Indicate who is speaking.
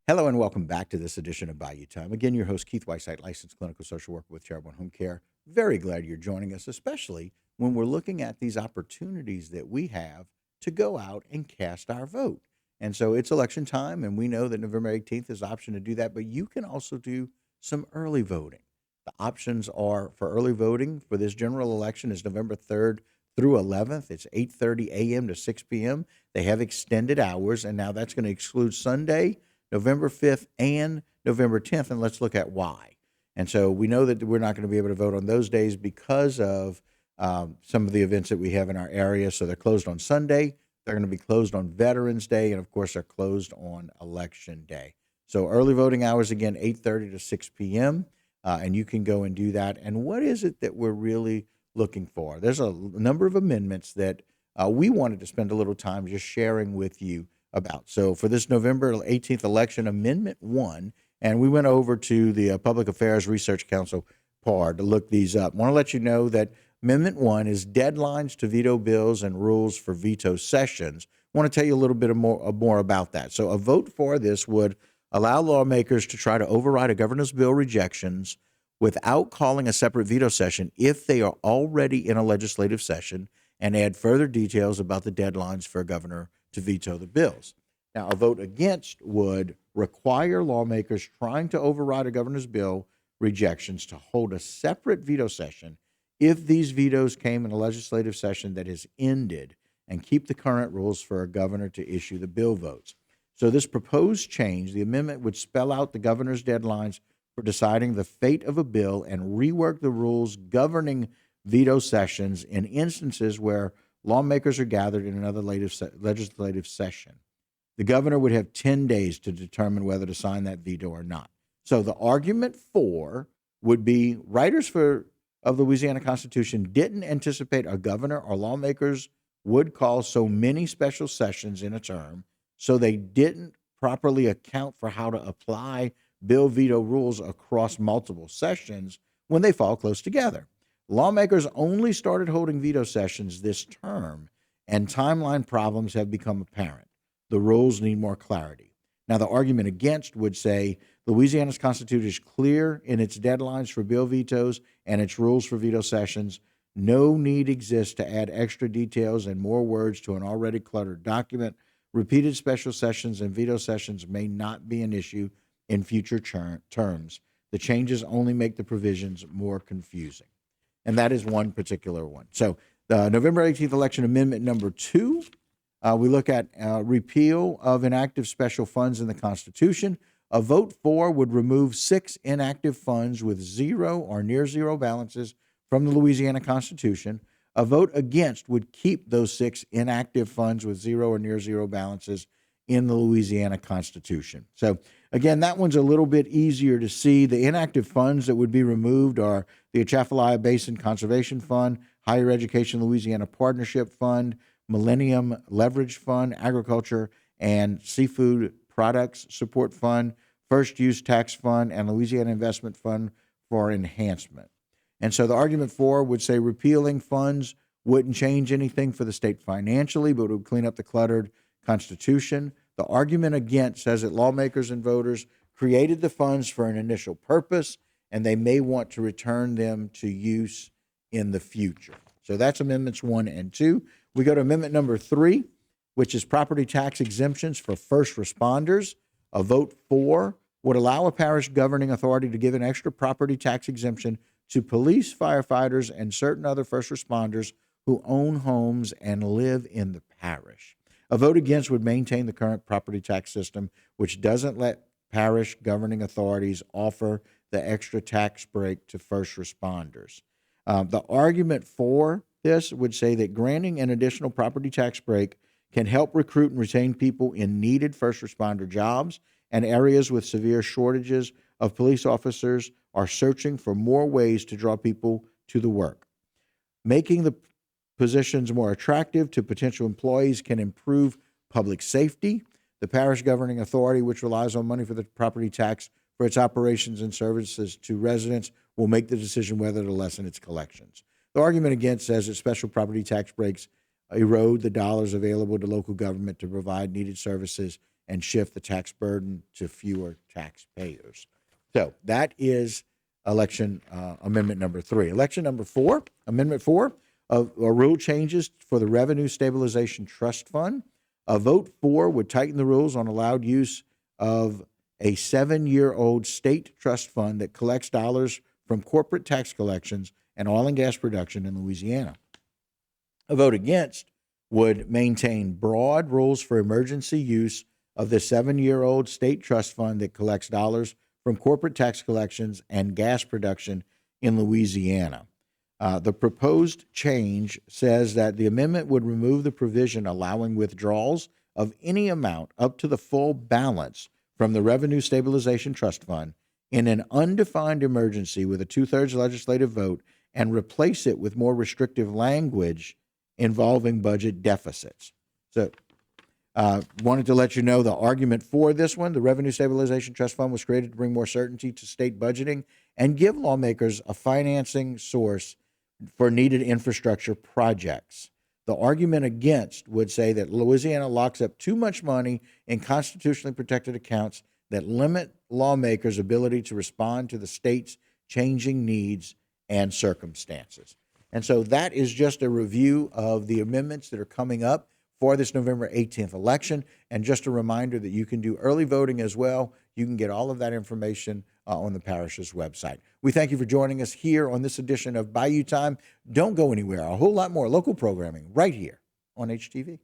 Speaker 1: Hello and welcome back to this edition of Bayou Time. Again, your host, Keith Whiteside, licensed clinical social worker with Charitable and Home Care. Very glad you're joining us, especially when we're looking at these opportunities that we have to go out and cast our vote. And so it's election time, and we know that November 18th is the option to do that, but you can also do some early voting. The options are for early voting for this general election is November 3rd through 11th. It's 8:30 a.m. to 6 p.m. They have extended hours, and now that's going to exclude Sunday, November 5th and November 10th, and let's look at why. And so we know that we're not going to be able to vote on those days because of some of the events that we have in our area. So they're closed on Sunday. They're going to be closed on Veterans Day, and of course, they're closed on Election Day. So early voting hours again, 8:30 to 6 p.m., and you can go and do that. And what is it that we're really looking for? There's a number of amendments that we wanted to spend a little time just sharing with you about. So for this November 18th election, Amendment 1, and we went over to the Public Affairs Research Council, PAR, to look these up. I want to let you know that Amendment 1 is deadlines to veto bills and rules for veto sessions. I want to tell you a little bit more about that. So a vote for this would allow lawmakers to try to override a governor's bill rejections without calling a separate veto session if they are already in a legislative session, and add further details about the deadlines for a governor to veto the bills. Now, a vote against would require lawmakers trying to override a governor's bill rejections to hold a separate veto session if these vetoes came in a legislative session that has ended, and keep the current rules for a governor to issue the bill votes. So this proposed change, the amendment would spell out the governor's deadlines for deciding the fate of a bill and rework the rules governing veto sessions in instances where lawmakers are gathered in another legislative session. The governor would have 10 days to determine whether to sign that veto or not. So the argument for would be writers of the Louisiana Constitution didn't anticipate a governor or lawmakers would call so many special sessions in a term, so they didn't properly account for how to apply bill veto rules across multiple sessions when they fall close together. Lawmakers only started holding veto sessions this term, and timeline problems have become apparent. The rules need more clarity. Now, the argument against would say Louisiana's Constitution is clear in its deadlines for bill vetoes and its rules for veto sessions. No need exists to add extra details and more words to an already cluttered document. Repeated special sessions and veto sessions may not be an issue in future terms. The changes only make the provisions more confusing. And that is one particular one. So the November 18th election amendment number 2, we look at repeal of inactive special funds in the Constitution. A vote for would remove 6 inactive funds with zero or near zero balances from the Louisiana Constitution. A vote against would keep those 6 inactive funds with zero or near zero balances in the Louisiana Constitution. So again, that one's a little bit easier to see. The inactive funds that would be removed are the Atchafalaya Basin Conservation Fund, Higher Education Louisiana Partnership Fund, Millennium Leverage Fund, Agriculture and Seafood Products Support Fund, First Use Tax Fund, and Louisiana Investment Fund for Enhancement. And so the argument for would say repealing funds wouldn't change anything for the state financially, but it would clean up the cluttered Constitution. The argument against says that lawmakers and voters created the funds for an initial purpose, and they may want to return them to use in the future. So that's amendments 1 and 2. We go to amendment number 3, which is property tax exemptions for first responders. A vote for would allow a parish governing authority to give an extra property tax exemption to police, firefighters, and certain other first responders who own homes and live in the parish. A vote against would maintain the current property tax system, which doesn't let parish governing authorities offer the extra tax break to first responders. The argument for this would say that granting an additional property tax break can help recruit and retain people in needed first responder jobs, and areas with severe shortages of police officers are searching for more ways to draw people to the work. Making the positions more attractive to potential employees can improve public safety. The parish governing authority, which relies on money for the property tax for its operations and services to residents, will make the decision whether to lessen its collections. The argument against says that special property tax breaks erode the dollars available to local government to provide needed services and shift the tax burden to fewer taxpayers. So that is election amendment number 3. Election number 4, amendment 4, rule changes for the Revenue Stabilization Trust Fund. A vote for would tighten the rules on allowed use of a 7-year-old state trust fund that collects dollars from corporate tax collections and oil and gas production in Louisiana. A vote against would maintain broad rules for emergency use of the 7-year-old state trust fund that collects dollars from corporate tax collections and gas production in Louisiana. The proposed change says that the amendment would remove the provision allowing withdrawals of any amount up to the full balance from the Revenue Stabilization Trust Fund in an undefined emergency with a 2/3 legislative vote and replace it with more restrictive language involving budget deficits. So wanted to let you know the argument for this one. The Revenue Stabilization Trust Fund was created to bring more certainty to state budgeting and give lawmakers a financing source for needed infrastructure projects. The argument against would say that Louisiana locks up too much money in constitutionally protected accounts that limit lawmakers' ability to respond to the state's changing needs and circumstances. And so that is just a review of the amendments that are coming up for this November 18th election. And just a reminder that you can do early voting as well. You can get all of that information on the parish's website. We thank you for joining us here on this edition of Bayou Time. Don't go anywhere. A whole lot more local programming right here on HTV.